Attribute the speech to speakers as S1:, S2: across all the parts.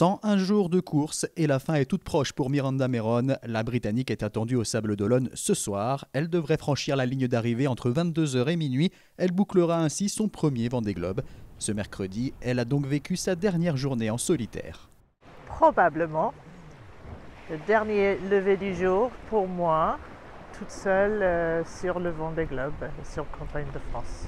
S1: 101 jours de course et la fin est toute proche pour Miranda Merón. La Britannique est attendue au Sables d'Olonne ce soir. Elle devrait franchir la ligne d'arrivée entre 22h et minuit. Elle bouclera ainsi son premier Vendée Globe. Ce mercredi, elle a donc vécu sa dernière journée en solitaire.
S2: Probablement le dernier lever du jour pour moi, toute seule sur le Vendée Globe et sur Campagne de France.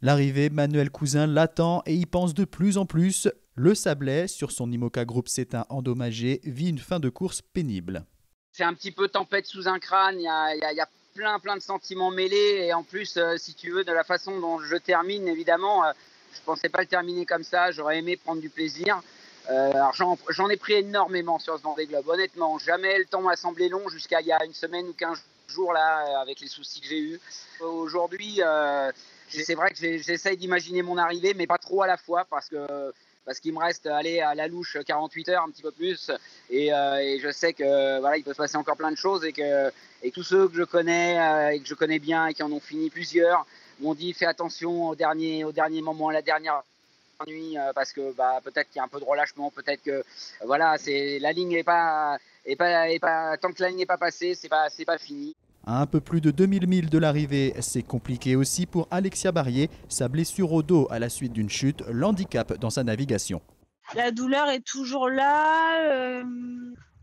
S1: L'arrivée, Manuel Cousin l'attend et y pense de plus en plus. Le Sablais, sur son IMOCA Group C1 endommagé, vit une fin de course pénible.
S3: C'est un petit peu tempête sous un crâne, il y a plein de sentiments mêlés. Et en plus, si tu veux, de la façon dont je termine, évidemment, je ne pensais pas le terminer comme ça. J'aurais aimé prendre du plaisir. Alors j'en ai pris énormément sur ce Vendée Globe. Honnêtement, jamais le temps m'a semblé long jusqu'à il y a une semaine ou 15 jours là, avec les soucis que j'ai eus. Aujourd'hui, c'est vrai que j'essaye d'imaginer mon arrivée, mais pas trop à la fois parce qu'il me reste aller à la louche 48 heures, un petit peu plus, et je sais que voilà, il peut se passer encore plein de choses et tous ceux que je connais et que je connais bien et qui en ont fini plusieurs m'ont dit fais attention au dernier moment, à la dernière nuit, parce que peut-être qu'il y a un peu de relâchement, peut-être que voilà, la ligne est pas tant que la ligne n'est pas passée, c'est pas fini.
S1: À un peu plus de 2000 milles de l'arrivée, c'est compliqué aussi pour Alexia Barrier. Sa blessure au dos à la suite d'une chute l'handicape dans sa navigation.
S4: La douleur est toujours là.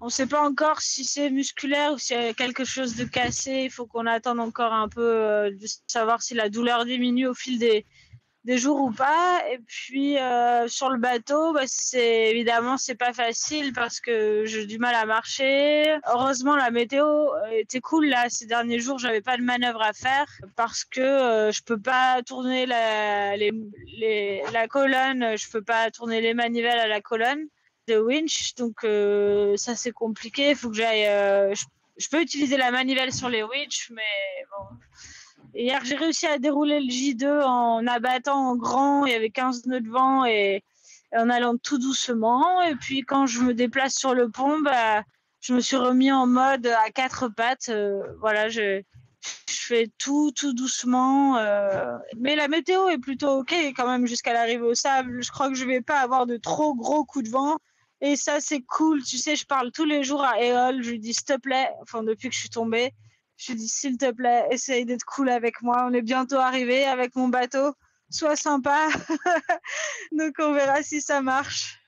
S4: On ne sait pas encore si c'est musculaire ou s'il y a quelque chose de cassé. Il faut qu'on attende encore un peu de savoir si la douleur diminue au fil des jours ou pas. Et puis sur le bateau, c'est pas facile parce que j'ai du mal à marcher. Heureusement la météo était cool là ces derniers jours, j'avais pas de manœuvre à faire parce que je peux pas tourner la colonne, je peux pas tourner les manivelles à la colonne de winch, donc ça c'est compliqué. Il faut que j'aille. Je peux utiliser la manivelle sur les winch, mais bon. Hier, j'ai réussi à dérouler le J2 en abattant en grand. Il y avait 15 nœuds de vent et en allant tout doucement. Et puis, quand je me déplace sur le pont, je me suis remis en mode à 4 pattes. Voilà, je fais tout doucement. Mais la météo est plutôt OK quand même jusqu'à l'arrivée au sable. Je crois que je vais pas avoir de trop gros coups de vent. Et ça, c'est cool. Tu sais, je parle tous les jours à Éole. Je lui dis, s'il te plaît, enfin, depuis que je suis tombée, je lui dis, s'il te plaît, essaye d'être cool avec moi. On est bientôt arrivé avec mon bateau. Sois sympa. Donc, on verra si ça marche.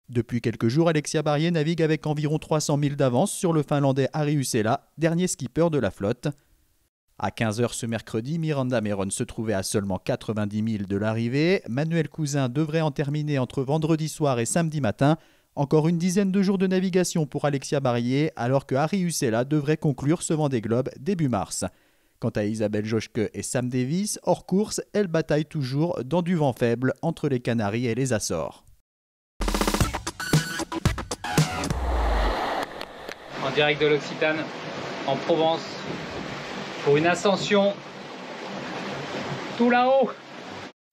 S1: Depuis quelques jours, Alexia Barrier navigue avec environ 300 milles d'avance sur le Finlandais Harri Husela, dernier skipper de la flotte. À 15h ce mercredi, Miranda Merón se trouvait à seulement 90 milles de l'arrivée. Manuel Cousin devrait en terminer entre vendredi soir et samedi matin. Encore une dizaine de jours de navigation pour Alexia Barrier, alors que Harri Husela devrait conclure ce Vendée Globe début mars. Quant à Isabelle Joschke et Sam Davis, hors course, elles bataillent toujours dans du vent faible entre les Canaries et les Açores.
S5: En direct de l'Occitane, en Provence, pour une ascension tout là-haut.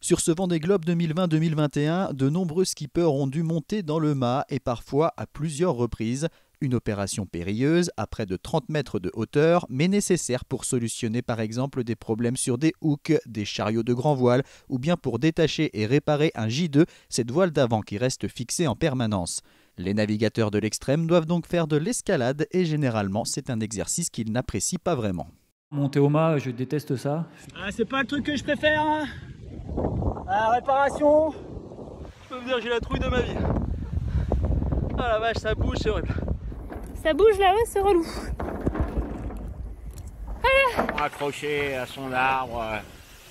S1: Sur ce Vendée Globe 2020-2021, de nombreux skippers ont dû monter dans le mât et parfois à plusieurs reprises. Une opération périlleuse à près de 30 mètres de hauteur, mais nécessaire pour solutionner par exemple des problèmes sur des hooks, des chariots de grand voile ou bien pour détacher et réparer un J2, cette voile d'avant qui reste fixée en permanence. Les navigateurs de l'extrême doivent donc faire de l'escalade et généralement c'est un exercice qu'ils n'apprécient pas vraiment.
S6: Monter au mât, je déteste ça.
S7: C'est pas le truc que je préfère, hein. La réparation, je peux vous dire que j'ai la trouille de ma vie. Ah la vache, ça bouge, c'est horrible.
S8: Ça bouge là-haut, c'est relou.
S9: Accroché à son arbre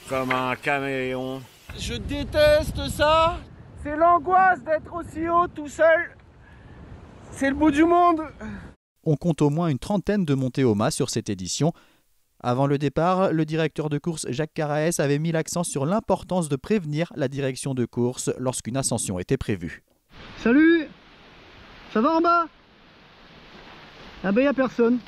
S9: comme un caméléon.
S7: Je déteste ça. C'est l'angoisse d'être aussi haut tout seul. C'est le bout du monde.
S1: On compte au moins une trentaine de montées au mât sur cette édition. Avant le départ, le directeur de course Jacques Caraès avait mis l'accent sur l'importance de prévenir la direction de course lorsqu'une ascension était prévue.
S10: Salut, ça va en bas? Ah ben y a personne.